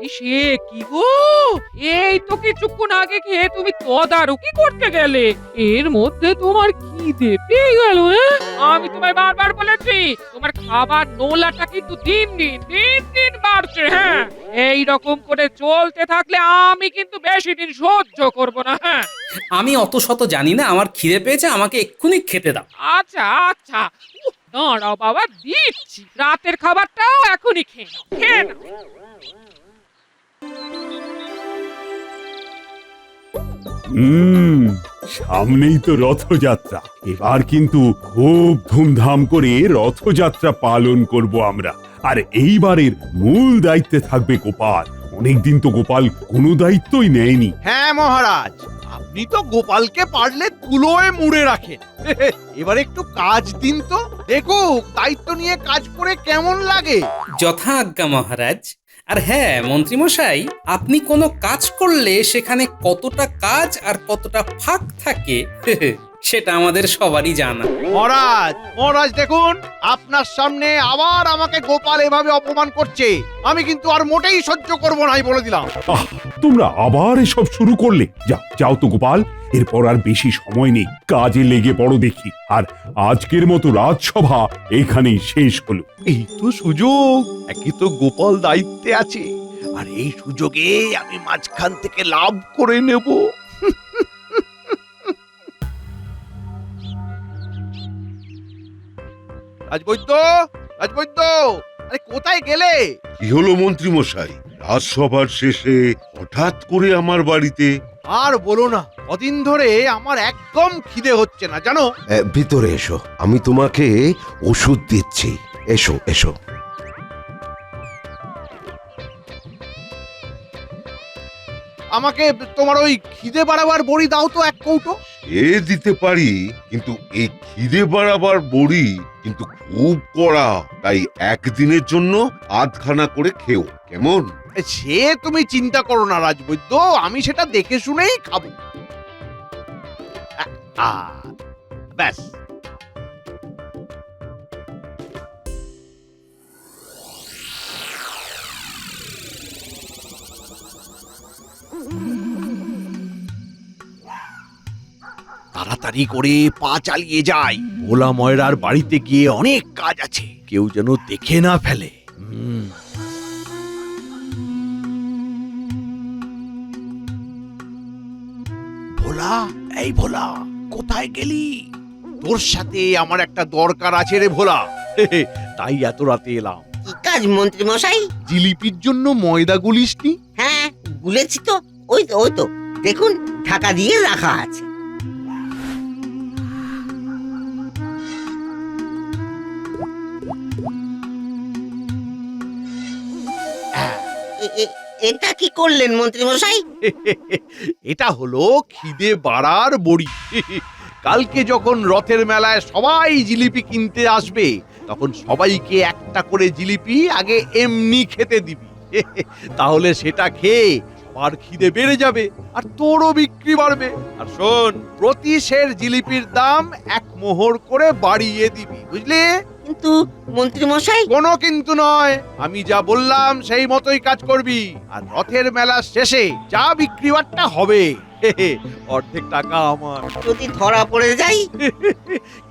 সে কি গো, এই তো কিছুক্ষণ আগে খেয়ে তুমি তদারকি করতে গেলে, এর মধ্যে তোমার খিদে পেয়ে গেল? আমি তোমায় বারবার বলেছি তোমার খাবার নোলাটা কিন্তু দিন দিন বাড়ছে। হ্যাঁ, এই রকম করে চলতে থাকলে আমি কিন্তু বেশি দিন সহ্য করব না। হ্যাঁ, আমি অত শত জানি না, আমার খিদে পেয়েছে, আমাকে এক্ষুনি খেতে দাও। আচ্ছা আচ্ছা, দাঁড়াও বাবা, দিচ্ছি। রাতের খাবারটাও এখনই খেয়ে নাও, খেয়ে নাও। হুম, সামনেই তো রথযাত্রা। এবার কিন্তু খুব ধুমধাম করে রথযাত্রা পালন করব আমরা। আর এইবারের মূল দায়িত্বে থাকবে গোপাল। অনেকদিন তো গোপাল কোনো দায়িত্বই নেয়নি। হ্যাঁ মহারাজ, আপনি তো গোপালকে পারলে তুলোয় মুড়ে রাখেন। এবার একটু কাজ দিন তো, দেখুক দায়িত্ব নিয়ে কাজ করে কেমন লাগে। যথা আজ্ঞা মহারাজ। আর হ্যাঁ মন্ত্রীমশাই, আপনি কোনো কাজ করলে সেখানে কতটা কাজ আর কতটা ফাঁক থাকে সেটা আমাদের সবারই জানা। মহারাজ মহারাজ দেখুন, আপনার সামনে আবার আমাকে গোপাল এভাবে অপমান করছে। আমি কিন্তু আর মোটেই সহ্য করব না, বলে দিলাম। আহ, তোমরা আবার এসব শুরু করলে। যাও তো গোপাল, এরপর আর বেশি সময় নেই, কাজে লেগে পড়ো দেখি। আর আজকের মতো রাজসভা এখানেই শেষ হলো। এই তো সুযোগ, একই তো গোপাল দায়িত্বে আছে, আর এই সুযোগে আমি মাঝখান থেকে লাভ করে নেব। রাজবৈদ্য, রাজবৈদ্য, আরে কোথায় গেলে? কি হলো মন্ত্রী মশাই, রাজসভার শেষে হঠাৎ করে আমার বাড়িতে? আর বলো না, কদিন ধরে আমার একদম খিদে হচ্ছে না জানো। ভিতরে এসো, আমি তোমাকে ওষুধ দিচ্ছি। এসো এসো। আমাকে তোমার ওই খিদে বাড়াবার বড়ি দাও তো এক কৌটো। এ দিতে পারি, কিন্তু এই খিদে বাড়াবার বড়ি কিন্তু খুব কড়া, তাই একদিনের জন্য আধখানা করে খেও, কেমন? সে তুমি চিন্তা করো না রাজবৈদ্য, আমি সেটা দেখে শুনেই খাবো। ব্যাস। তাড়াতাড়ি করে পা চালিয়ে যাই, ভোলা ময়রার বাড়িতে গিয়ে অনেক কাজ আছে, কেউ যেন দেখে না ফেলে। ভোলা, এই ভোলা, কোথায় গেলি? তোর সাথে আমার একটা দরকার আছে রে ভোলা, তাই এত রাতে এলাম। কি কাজ মন্ত্রী মশাই? জিলিপির জন্য ময়দা গুলিসনি? হ্যাঁ গুলেছি তো, ওই তো দেখুন ঢাকা দিয়ে রাখা আছে। এটা কি করলেন মন্ত্রী মশাই? এটা হলো খিদে বাড়ার বড়ি। কালকে যখন রথের মেলায় সবাই জিলিপি কিনতে আসবে, তখন সবাইকে একটা করে জিলিপি আগে এমনি খেতে দিবি। তাহলে সেটা খেয়ে আর খিদে বেড়ে যাবে, আর তোরও বিক্রি বাড়বে। আর শোন, প্রতি সের জিলিপির দাম 1 মোহর করে বাড়িয়ে দিবি, বুঝলি? কিন্তু মন্ত্রী মশাই। কোনো কিন্তু নয়, আমি যা বললাম সেই মতোই কাজ করবি। আর রথের মেলার শেষে যা বিক্রি বাট্টা হবে, অর্ধেক টাকা আমার। যদি ধরা পড়ে যাই?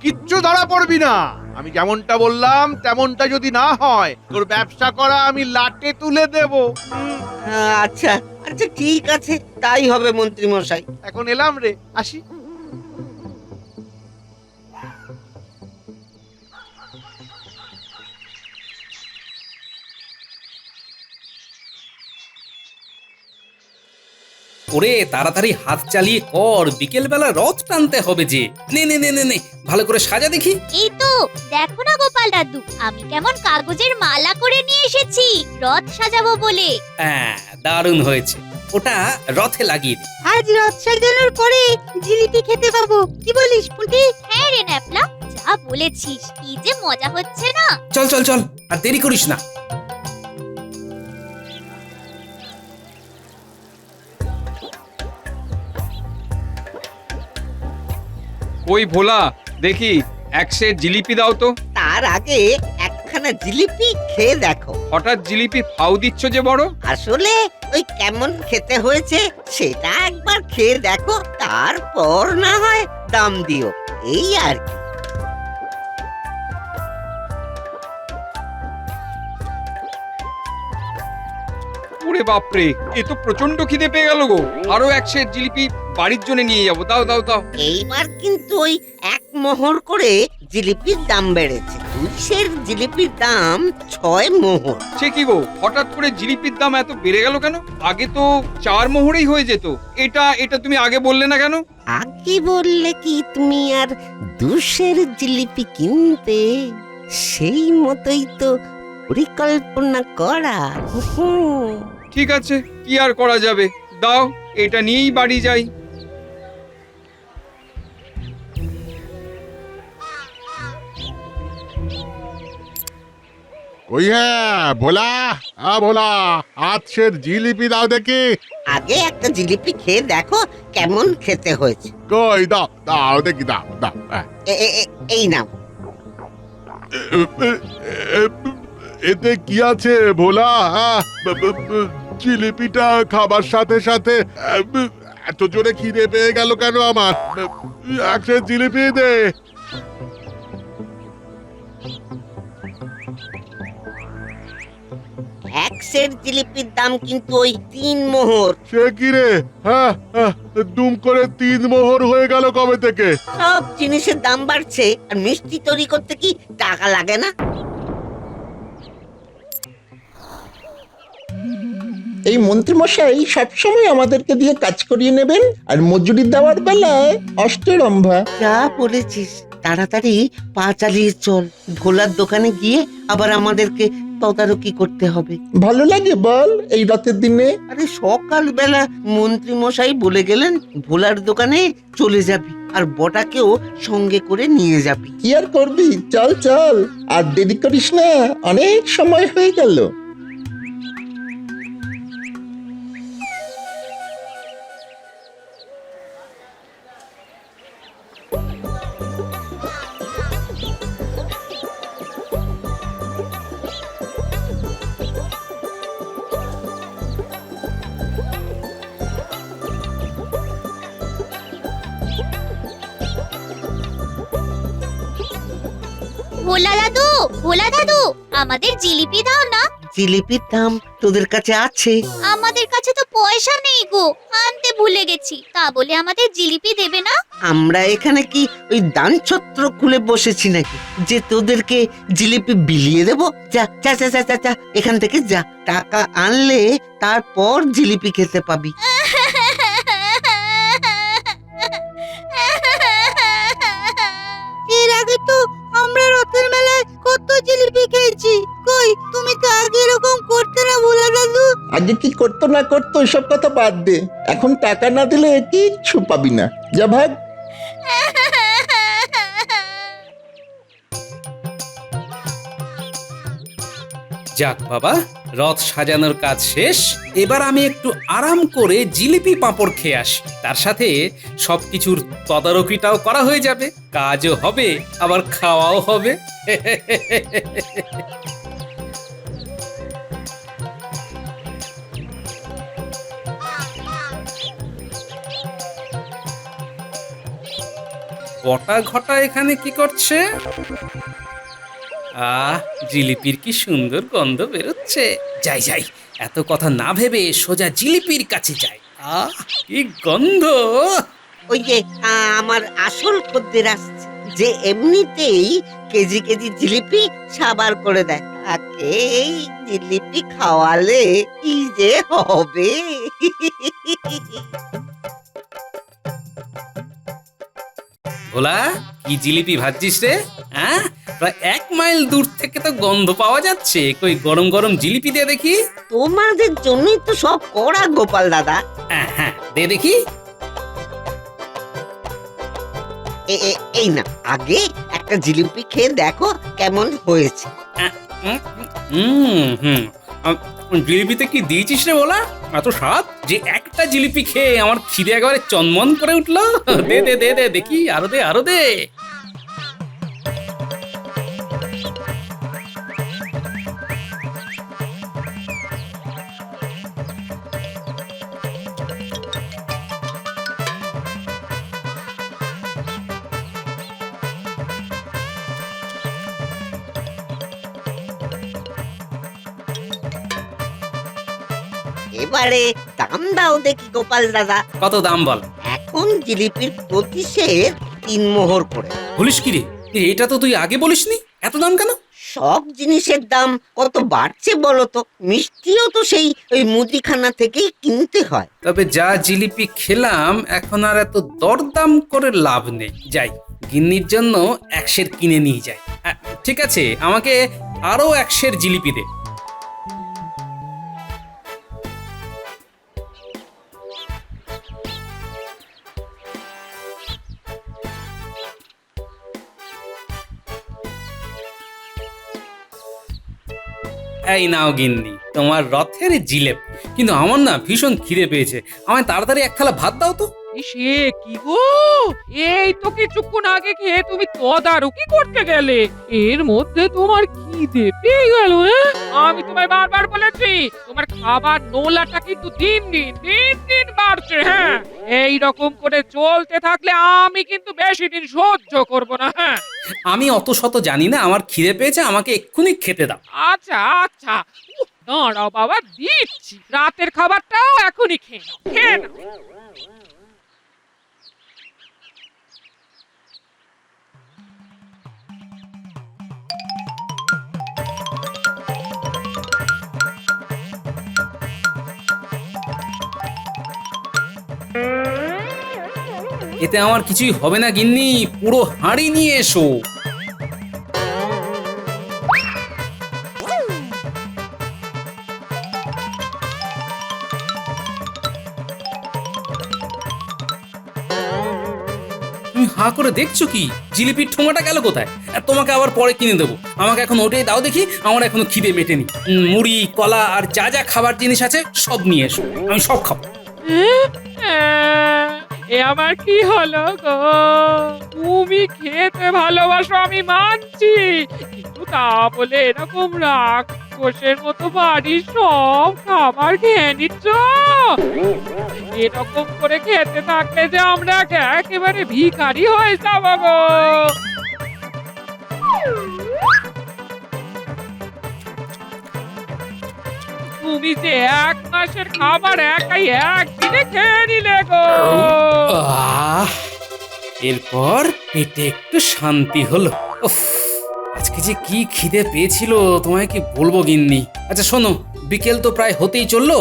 কিচ্ছু ধরা পড়বি না, আমি যেমনটা বললাম তেমনটা যদি না হয়, তোর ব্যবসা করা আমি লাটে তুলে দেব। আচ্ছা আচ্ছা ঠিক আছে, তাই হবে মন্ত্রী মশাই। এখন এলাম রে, আসি। ওরে তাড়াতাড়ি হাত চালিয়ে কর, বিকেল বেলা রথ টানতে হবে যে। নে নে নে নে নে, ভালো করে সাজা দেখি। এই তো দেখো না গোপাল দাদু, আমি কেমন কাগজের মালা করে নিয়ে এসেছি রথ সাজাবো বলে। হ্যাঁ দারুণ হয়েছে, ওটা রথে লাগিয়ে দে। আজ রথ সাজানোর পরে জিলিপি খেতে পাবো, কি বলিস পুটি? হ্যাঁ রে ন্যাপলা, যা বলেছিস, কি যে মজা হচ্ছে না। চল চল চল, আর দেরি করিস না। ওই ভোলা, দেখি এক সের জিলিপি দাও তো। তার আগে একখানা জিলিপি খেয়ে দেখো। হঠাৎ জিলিপি ফাউ দিচ্ছ যে বড়? আসলে ওই কেমন খেতে হয়েছে সেটা একবার খেয়ে দেখো, তারপর না হয় দাম দিও, এই আর কি। ওরে বাপরে, এ তো প্রচন্ড খিদে পেয়ে গেল গো। আরো এক সের জিলিপি বাড়ির জন্য নিয়ে যাবো। দাও দাও দাও। এইবার কিন্তু ওই 1 মোহর করে জিলিপির দাম বেড়েছে। 2 সের জিলিপির দাম 6 মোহর। সে কি গো, হঠাৎ করে জিলিপির দাম এত বেড়ে গেল কেন? আগে তো 4 মোহরেই হয়ে যেত। এটা তুমি আগে বললে না কেন? আগে বললে কি তুমি আর 2 সের জিলিপি কিনতে? সেই মতোই তো পরিকল্পনা করা। ঠিক আছে, কি আর করা যাবে। দাও, এটা নিয়েই বাড়ি যাই। কই ভোলা, ভোলা, আজকের জিলিপি দাও দেখি। আগে একটা জিলিপি খেয়ে দেখো কেমন খেতে হয়েছে। কই দাও, দাও দেখি, দাও দাও। এই নাও। এতে কি আছে ভোলা? জিলিপিটা খাবার সাথে সাথে এত জোরে খিদে পেয়ে গেল কেন আমার? একটা জিলিপি দে। এক সের জিলিপির দাম কিন্তু ওই 3 মোহর। সে কি রে? দুম করে 3 মোহর হয়ে গেল কবে থেকে? সব জিনিসের দাম বাড়ছে, আর মিষ্টি তৈরি করতে কি টাকা লাগে না? এই মন্ত্রীমশাই সবসময় আমাদেরকে দিয়ে কাজ করিয়ে নেবেন, আর মজুরি দেওয়ার বেলায় অষ্টরম্ভা। যা বলেছিস, তাড়াতাড়ি পা চালিয়ে চল। ভোলার দোকানে গিয়ে আবার আমাদেরকে তদারকি করতে হবে। ভালো লাগে বল এই রাতের দিনে? আরে সকালবেলা মন্ত্রী মশাই বলে গেলেন ভোলার দোকানে চলে যাবি, আর বটাকেও সঙ্গে করে নিয়ে যাবি। কি আর করবি, চল চল, আর দেরি করিস না, অনেক সময় হয়ে গেল। ভোলা দাদু, ভোলা দাদু, আমাদের জিলিপি দাও না। জিলিপির দাম তোদের কাছে আছে? আমাদের কাছে তো পয়সা নেই গো, আনতে ভুলে গেছি। তা বলে আমাদের জিলিপি দেবে না? আমরা এখানে কি ওই দান ছত্র খুলে বসেছি নাকি যে তোদেরকে জিলিপি বিলিয়ে দেব? যা যা যা যা যা, যা এখান থেকে যা। টাকা আনলে তারপর জিলিপি খেতে পাবি। এর আগে তো আমরা রথের মেলায় কত জিলিপি খেয়েছি। কই, তুমি তো আগে এরকম করতে না ভোলা দাদু। আগে কি করতো না করতো এসব কথা বাদ দে, এখন টাকা না দিলে কিচ্ছু পাবি না। যা ভাগ। যাক বাবা, রথ সাজানোর কাজ শেষ। এবার আমি একটু আরাম করে জিলিপি পাঁপড় খেয়ে আসি, তার সাথে সবকিছুর তদারকিটাও করা হয়ে যাবে, কাজও হবে আবার খাওয়াও হবে। বটা ঘটা এখানে কি করছে? জিলিপির কি সুন্দর গন্ধ বেরোচ্ছে। যাই যাই, এত কথা না ভেবে সোজা জিলিপির কাছে যাই। কি গন্ধ! ওই যে আমার আসল খদ্দের আসছে, যে এমনিতেই কেজি কেজি জিলিপি সাবার করে দেয়। তাকে এই জিলিপি খাওয়ালে কি যে হবে। ভোলা, কি জিলিপি ভাজছিস রে? হ্যাঁ, প্রায় 1 মাইল দূর থেকে তো গন্ধ পাওয়া যাচ্ছে। কই গরম গরম জিলিপি দে দেখি। তোমাদের জন্যই তো সব করা গোপাল দাদা। হ্যাঁ, দে দেখি। এই না, আগে একটা জিলিপি খেয়ে দেখো কেমন হয়েছে। জিলিপিতে কি দিয়েছিস রে বলা? এত স্বাদ যে একটা জিলিপি খেয়ে আমার খিদে একেবারে চনমন করে উঠলো। দে দে দে দে দেখি, আরো দে আরো দে। এবারে দাম দাও দেখি গোপাল দাদা। কত দাম বল? এখন জিলিপির প্রতি সের 3 মোহর করে। বলিস কি রে? এটা তো তুই আগে বলিসনি, এত দাম কেন? সব জিনিসের দাম কত বাড়ছে বলো তো, মিষ্টিও তো সেই ওই মুদিখানা থেকেই কিনতে হয়। তবে যা জিলিপি খেলাম এখন আর এত দরদাম করে লাভ নেই। যাই, গিন্নির জন্য 1 সের কিনে নিয়ে যাই। ঠিক আছে, আমাকে আরো 1 সের জিলিপি দে। এই নাও গিন্নি, তোমার রথের জিলেপ। কিন্তু আমার না ভীষণ খিদে পেয়েছে, আমায় তাড়াতাড়ি 1 থালা ভাত দাও তো। সে কি গো, এই তো কিছুক্ষণ আগে খেয়ে তুমি তদারকি করতে গেলে, এর মধ্যে তোমার খিদে পেয়ে গেল? আমি তোমায় বারবার বলেছি তোমার খাবার নোলাটা কিন্তু দিন দিন বাড়ছে। হ্যাঁ, এই রকম করে চলতে থাকলে আমি কিন্তু বেশি দিন সহ্য করব না। হ্যাঁ, আমি অত শত জানি না, আমার খিদে পেয়েছে, আমাকে এক্ষুনি খেতে দাও। আচ্ছা আচ্ছা, দাঁড়াও বাবা, দিচ্ছি। রাতের খাবারটাও এখনই খেয়ে নাও, খেয়ে নাও। এতে আমার কিছুই হবে না গিন্নি, পুরো হাঁড়ি নিয়ে এসো। তুমি হাঁ করে দেখছো কি? জিলিপির ঠোঙাটা গেল কোথায়? তোমাকে আবার পরে কিনে দেবো, আমাকে এখন ওটাই দাও দেখি। আমার এখনো খিদে মেটেনি। মুড়ি, কলা আর যা যা খাবার জিনিস আছে সব নিয়ে এসো, আমি সব খাবো। এ আমার কি হলো গো? তুমি খেতে ভালোবাসো আমি মানছি, কিন্তু তা বলে এরকম রাক্ষসের মতো বাড়ির সব খাবার খেয়ে নিচ্ছ? এরকম করে খেতে থাকলে যে আমরা একেবারে ভিখারি হয়ে যাবো গো। তুমি যে 1 মাসের খাবার একাই একদিনে খেয়ে নিলে গো। এরপর পেটে একটু শান্তি হলো। উফ, আজকে যে কি খিদে পেয়েছিল তোমায় কি বলবো গিন্নি। আচ্ছা শোনো, বিকেল তো প্রায় হতেই চললো।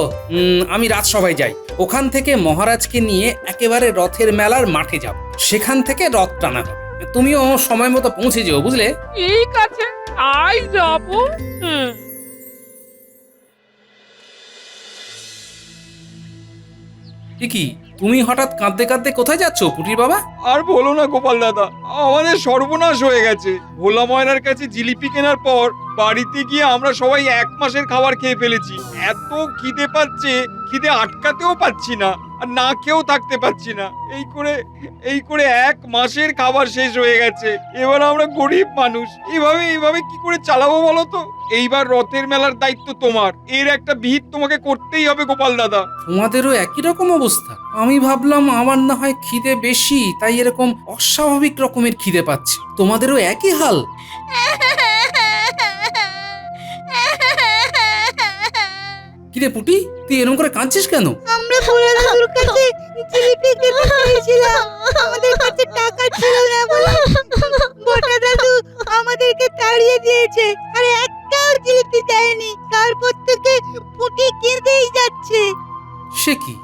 আমি রাজসভায় যাই, ওখান থেকে মহারাজকে নিয়ে একেবারে রথের মেলার মাঠে যাব, সেখান থেকে রথ টানা হবে। তুমিও সময় মতো পৌঁছে যেও, বুঝলে? ঠিক আছে, তাই যাবো। কি তুমি হঠাৎ কাঁদতে কাঁদতে কোথায় যাচ্ছ পুটির বাবা? আর বলো না গোপাল দাদা, আমাদের সর্বনাশ হয়ে গেছে। ভোলা ময়নার কাছে জিলিপি কেনার পর বাড়িতে গিয়ে আমরা সবাই 1 মাসের খাবার খেয়ে ফেলেছি। এত খিদে পাচ্ছে, খিদে আটকাতেও পাচ্ছি না, আর না খেয়েও থাকতে পাচ্ছি না। এই করে 1 মাসের খাবার শেষ হয়ে গেছে। এবার আমরা গরিব মানুষ, এইভাবে কি করে চালাবো বলো তো? এইবার রথের মেলার দায়িত্ব তোমার, এর একটা বিহিত তোমাকে করতেই হবে গোপাল দাদা। তোমাদেরও একই রকম অবস্থা? আমি ভাবলাম আমার না হয় খিদে বেশি, তাই এরকম অস্বাভাবিক রকমের খিদে পাচ্ছে। তোমাদেরও একই হাল? কিরে পুটি, তুই এরকম করে কাঁদছিস কেন? আমরা ভোলা দাদুর কাছে জিলিপি খেতে চেয়েছিলাম, আমাদের কাছে টাকা ছিল না বলে বটা দাদু আমাদেরকে তাড়িয়ে দিয়েছে, আর একটাও জিলিপি দেয়নি। তারপর থেকে পুটি কেঁদেই যাচ্ছে। সে কি?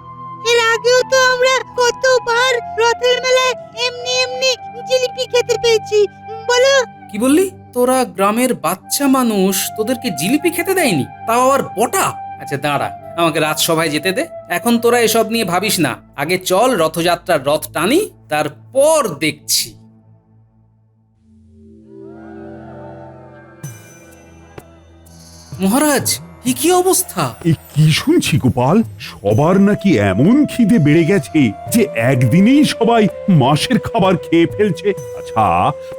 এর আগেও তো আমরা কতবার রথের মেলায় এমনি জিলিপি খেতে পেয়েছি, বলো? কি বললি? তোরা গ্রামের বাচ্চা মানুষ, তোদেরকে জিলিপি খেতে দেয়নি, তাও আবার বটা? আচ্ছা দাঁড়া, আমাকে রাজসভায় যেতে দে। এখন তোরা এসব নিয়ে ভাবিস না, আগে চল রথযাত্রার রথ টানি, তারপর দেখছি। মহারাজ, কি অবস্থা? এ কি শুনছি গোপাল, সবার নাকি এমন খিদে বেড়ে গেছে যে একদিনেই সবাই মাসের খাবার খেয়ে ফেলছে। আচ্ছা,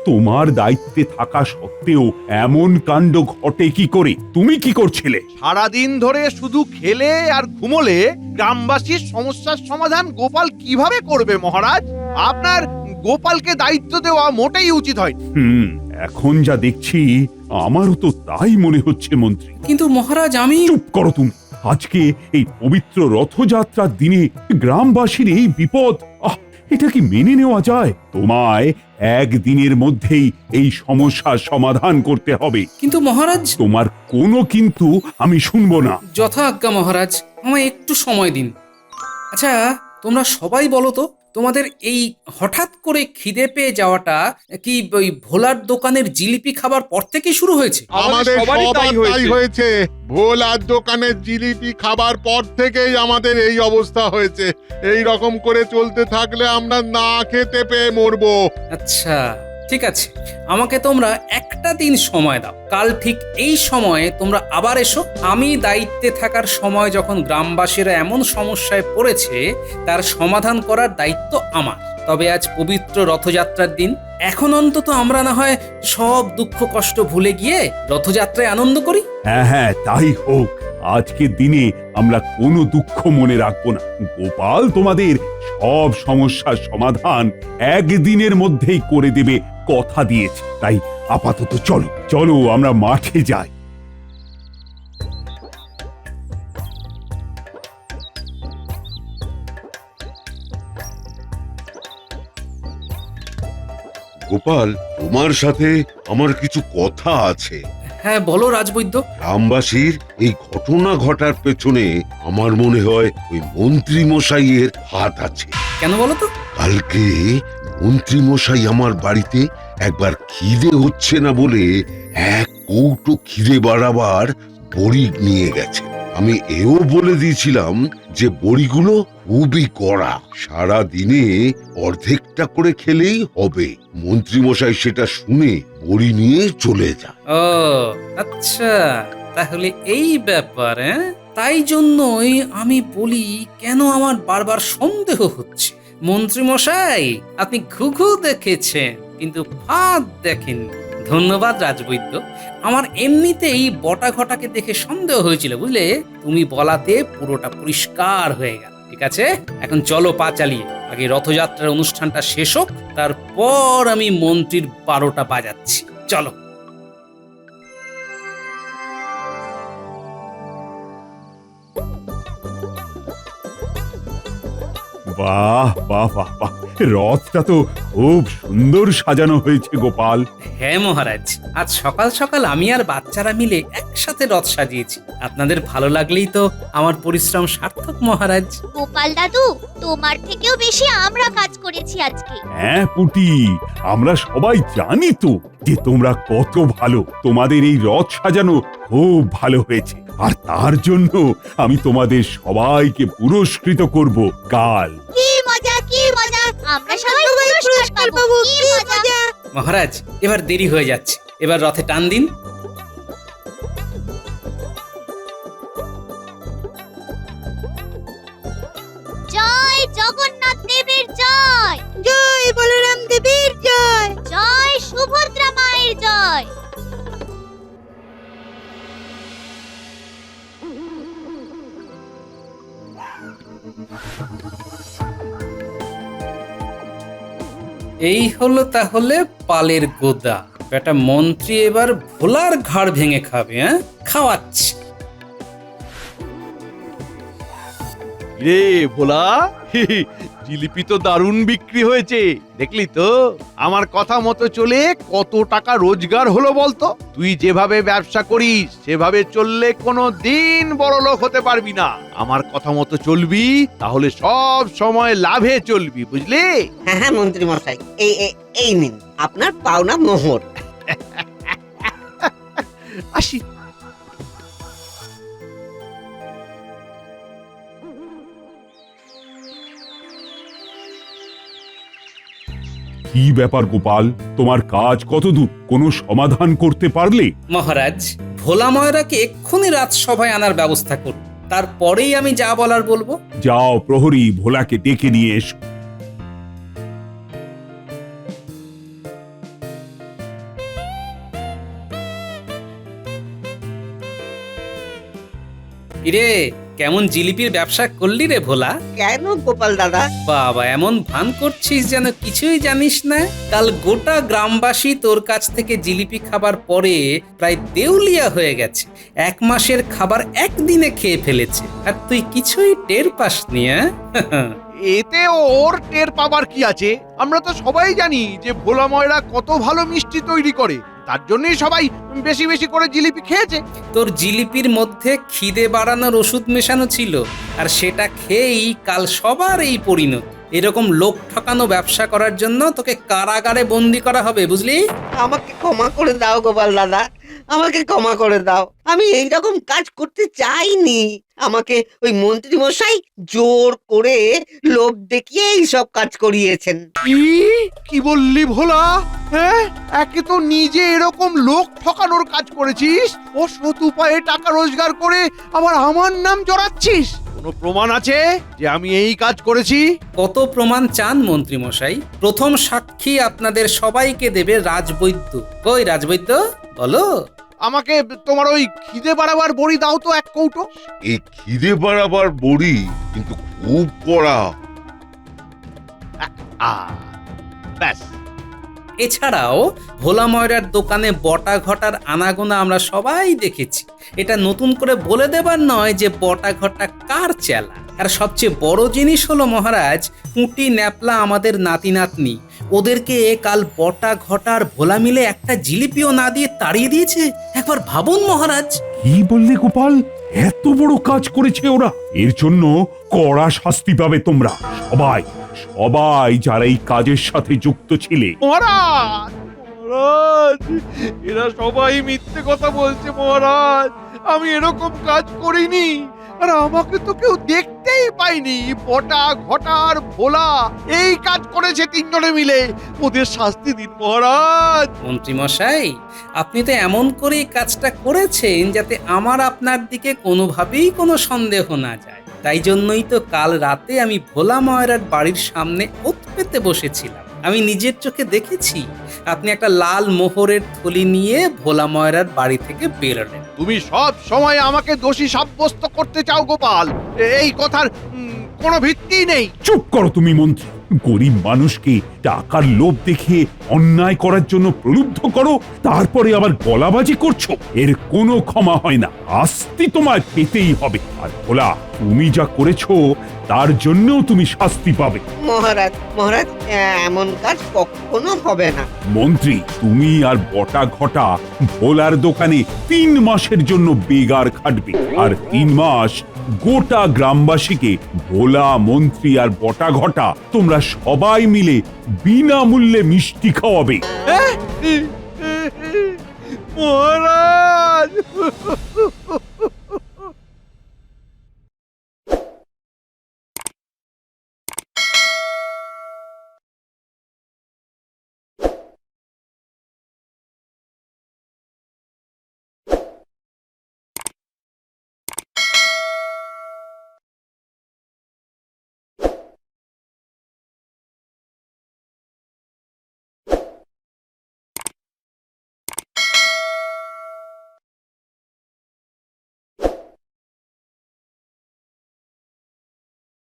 তোমার দায়িত্বে থাকা সত্ত্বেও এমন কাণ্ড ঘটে কি করে? তুমি কি করছিলে? সারাদিন ধরে শুধু খেলে আর ঘুমোলে গ্রামবাসীর সমস্যার সমাধান গোপাল কিভাবে করবে মহারাজ? আপনার গোপালকে দায়িত্ব দেওয়া মোটেই উচিত হয়। এখন যা দেখছি আমারও তো তাই মনে হচ্ছে মন্ত্রী। কিন্তু মহারাজ, আমি... চুপ করো তুমি। আজকে এই পবিত্র রথযাত্রার দিনে গ্রামবাসীর এই বিপদ, এটা কি মেনে নেওয়া যায়? তোমায় একদিনের মধ্যেই এই সমস্যার সমাধান করতে হবে। কিন্তু মহারাজ, তোমার কোনো কিন্তু আমি শুনবো না। যথা আজ্ঞা মহারাজ, আমায় একটু সময় দিন। আচ্ছা, তোমরা সবাই বলো তো, তোমাদের এই হঠাৎ করে খিদে পেয়ে যাওয়াটা কি ওই ভোলার দোকানের জিলিপি খাবার পর থেকেই শুরু হয়েছে? আমাদের সবারই সবার তাই তাই হয়েছে। ভোলার দোকানের জিলিপি খাবার পর থেকেই আমাদের এই অবস্থা হয়েছে। এই রকম করে চলতে থাকলে আমরা না খেতে পেয়ে মরবো। আচ্ছা, ঠিক আছে, আমাকে তোমরা একটা দিন সময় দাও। কাল ঠিক এই সময়ে তোমরা আবার এসো। আমি দায়িত্বে থাকার সময় যখন গ্রামবাসীরা এমন সমস্যায় পড়েছে, তার সমাধান করার দায়িত্ব আমার। তবে আজ পবিত্র রথযাত্রার দিন, এখন অন্তত আমরা না হয় সব দুঃখ কষ্ট ভুলে গিয়ে রথযাত্রায় আনন্দ করি। হ্যাঁ হ্যাঁ, তাই হোক। আজকের দিনে আমরা কোনো দুঃখ মনে রাখবো না। গোপাল তোমাদের সব সমস্যার সমাধান একদিনের মধ্যেই করে দেবে কথা দিয়েছে। তাই আপাতত চলো চলো, আমরা মাঠে যাই। গোপাল, তোমার সাথে আমার কিছু কথা আছে। হ্যাঁ বলো রাজবৈদ্য। গ্রামবাসীর এই ঘটনা ঘটার পেছনে আমার মনে হয় ওই মন্ত্রী মশাইয়ের হাত আছে। কেন বলো তো? কালকে মন্ত্রী মশাই আমার বাড়িতে একবার খিদে হচ্ছে না বলে এক কৌটো খিদে বাড়াবার বড়ি নিয়ে গেছে। আমি এও বলে দিয়েছিলাম যে বড়িগুলো খুবই কড়া, সারা দিনে অর্ধেকটা করে খেলেই হবে। মন্ত্রী মশাই সেটা শুনে বড়ি নিয়ে চলে যায়। ও আচ্ছা, তাহলে এই ব্যাপার। তাই জন্যই আমি বলি, কেন আমার বারবার সন্দেহ হচ্ছে। মন্ত্রী মশাই, আপনি ঘুঘু দেখেছেন কিন্তু ফাঁদ দেখেননি। ধন্যবাদ রাজবৈদ্য। আমার এমনিতেই বটা ঘটাকে দেখে সন্দেহ হয়েছিল, বুঝলে? তুমি বলাতে পুরোটা পরিষ্কার হয়ে গেল। ঠিক আছে, এখন চলো পা চালিয়ে। আগে রথযাত্রার অনুষ্ঠানটা শেষ হোক, তারপর আমি মন্ত্রীর 12টা বাজাচ্ছি। চলো। বাহ বাহ বাহ বাহ, রথটা তো খুব সুন্দর সাজানো হয়েছে গোপাল। হ্যাঁ মহারাজ, আজ সকাল সকাল আমি আর বাচ্চারা মিলে একসাথে রথ সাজিয়েছি। আপনাদের ভালো লাগলেই তো আমার পরিশ্রম সার্থক মহারাজ। গোপাল দাদু, তোমার থেকেও বেশি আমরা কাজ করেছি আজকে। হ্যাঁ পুটি, আমরা সবাই জানি তো যে তোমরা কত ভালো। তোমাদের এই রথ সাজানো খুব ভালো হয়েছে, আর তার জন্য আমি তোমাদের সবাইকে পুরস্কৃত করব কাল। কি মজা, কি মজা! আমরা সবাই পুরস্কার পাবো। কি মজা! মহারাজ, এবার দেরি হয়ে যাচ্ছে, এবার রথে টান দিন। জয় জগন্নাথ দেবের জয়, জয় বলরাম দেবের জয়, জয় সুভদ্রা মায়ের জয়। এই হলো তাহলে পালের গোদা। বেটা মন্ত্রী এবার ভোলার ঘাড় ভেঙে খাবে। খাওয়াচ্ছি। রে ভোলা, জিলিপি তো দারুণ বিক্রি হয়েছে, দেখলি তো? আমার কথা মতো চলে কত টাকা রোজগার হলো বলতো? তুই যেভাবে ব্যবসা করিস সেভাবে চললে কোনো দিন বড় লোক হতে পারবি না। আমার কথা মতো চলবি, তাহলে সব সময় লাভে চলবি, বুঝলি? হ্যাঁ হ্যাঁ মন্ত্রী মশাই, এই নিন আপনার পাওনা মোহর। আসি। কি ব্যাপার গোপাল, তোমার কাজ কতদূর? কোনো সমাধান করতে পারলে? মহারাজ, ভোলা ময়রাকে এক্ষুনি রাজসভায় আনার ব্যবস্থা করুন, তারপরেই আমি যা বলার বলবো। যাও প্রহরী, ভোলাকে ডেকে নিয়ে এসো। ইরে, কেমন জিলিপির ব্যবসা করলি রে ভোলা? কেন গোপাল দাদা? বাবা, এমন ভান করছিস যেন কিছুই জানিস না। কাল গোটা গ্রামবাসী তোর কাছ থেকে জিলিপি খাবার পরে প্রায় দেউলিয়া হয়ে গেছে। 1 মাসের খাবার একদিনে খেয়ে ফেলেছে, আর তুই কিছুই টের পাসনি। এতে ওর টের পাবার কি আছে? আমরা তো সবাই জানি যে ভোলা ময়রা কত ভালো মিষ্টি তৈরি করে, তার জন্যই সবাই বেশি বেশি করে জিলিপি খেয়েছে। তোর জিলিপির মধ্যে খিদে বাড়ানোর ওষুধ মেশানো ছিল, আর সেটা খেয়েই কাল সবার এই পরিণতি। এরকম লোক ঠকানো ব্যবসা করার জন্য তোকে কারাগারে বন্দি করা হবে, বুঝলি? আমাকে ক্ষমা করে দাও গোপাল দাদা, আমাকে ক্ষমা করে দাও। আমি এইরকম কাজ করতে চাইনি। আমাকে ওই মন্ত্রী মশাই জোর করে লোভ দেখিয়ে এইসব কাজ করিয়েছেন। কি বললি ভোলা? হ্যাঁ, একে তো নিজে এরকম লোক ঠকানোর কাজ করেছিস, অসৎ উপায়ে টাকা রোজগার করে আবার আমার নাম জড়াচ্ছিস। কোনো প্রমাণ আছে যে আমি এই কাজ করেছি? কত প্রমাণ চান মন্ত্রী মশাই? প্রথম সাক্ষী আপনাদের সবাইকে দেবে রাজবৈদ্য। কই রাজবৈদ্য, বলো। আমাকে তোমার ওই খিদে বাড়াবার বড়ি দাও তো 1 কৌটো। এই খিদে বাড়াবার বড়ি কিন্তু খুব কড়া। ব্যাস। এছাড়াও ভোলা ময়রার দোকানে বটা ঘটার আনাগোনা আমরা সবাই দেখেছি। এটা নতুন করে বলে দেবার নয় যে বটা ঘটা কার চেলা। আর সবচেয়ে বড় জিনিস হলো মহারাজ, পুঁটি ন্যাপলা আমাদের নাতি নাতনি, ওদেরকে কাল বটা ঘটার ভোলা মিলে একটা জিলিপিও না দিয়ে তাড়িয়ে দিয়েছে। একবার ভাবুন মহারাজ। কি বললে গোপাল? এত বড় কাজ করেছে ওরা? এর জন্য কড়া শাস্তি পাবে তোমরা সবাই, সবাই যারা এই কাজের সাথে যুক্ত ছিলে। মহারাজ, মহারাজ, এরা সবাই মিথ্যে কথা বলছে মহারাজ। আমি এরকম কাজ করিনি, আর আমাকে তো কেউ দেখতেই পাইনি। বটা ঘটা আর ভোলা এই কাজ করেছে 3 জনে মিলে। ওদের শাস্তি দিন মহারাজ। মন্ত্রী মশাই, আপনি তো এমন করেই কাজটা করেছেন যাতে আমার আপনার দিকে কোনোভাবেই কোনো সন্দেহ না যায়। তাই জন্যই তো কাল রাতে আমি ভোলা ময়রার বাড়ির সামনে ওত পেতে বসেছিলাম। আমি নিজের চোখে দেখেছি আপনি একটা লাল মোহরের থলি নিয়ে ভোলা ময়রার বাড়ি থেকে বেরোলেন। তুমি সব সময় আমাকে দোষী সাব্যস্ত করতে চাও গোপাল। এই কথার কোনো ভিত্তি নেই। চুপ করো তুমি মন্ত্রী। গরিব মানুষকে টাকার লোভ দেখিয়ে অন্যায় করার জন্য প্রলুব্ধ করো, তারপরে আবার গলাবাজি করছো। এর কোনো ক্ষমা হয় না, শাস্তি তোমায় পেতেই হবে। আর ভোলা, তুমি যা করেছো তার জন্যও তুমি শাস্তি পাবে। মহারাজ, মহারাজ, এমন কাজ কখনো হবে না। মন্ত্রী, তুমি আর বটা ঘটা ভোলার দোকানে 3 মাসের জন্য বেগার খাটবে, আর 3 মাস গোটা গ্রামবাসীকে ভোলা, মন্ত্রী আর বটা ঘটা তোমরা সবাই মিলে বিনামূল্যে মিষ্টি খাওয়াবে। মহারাজ,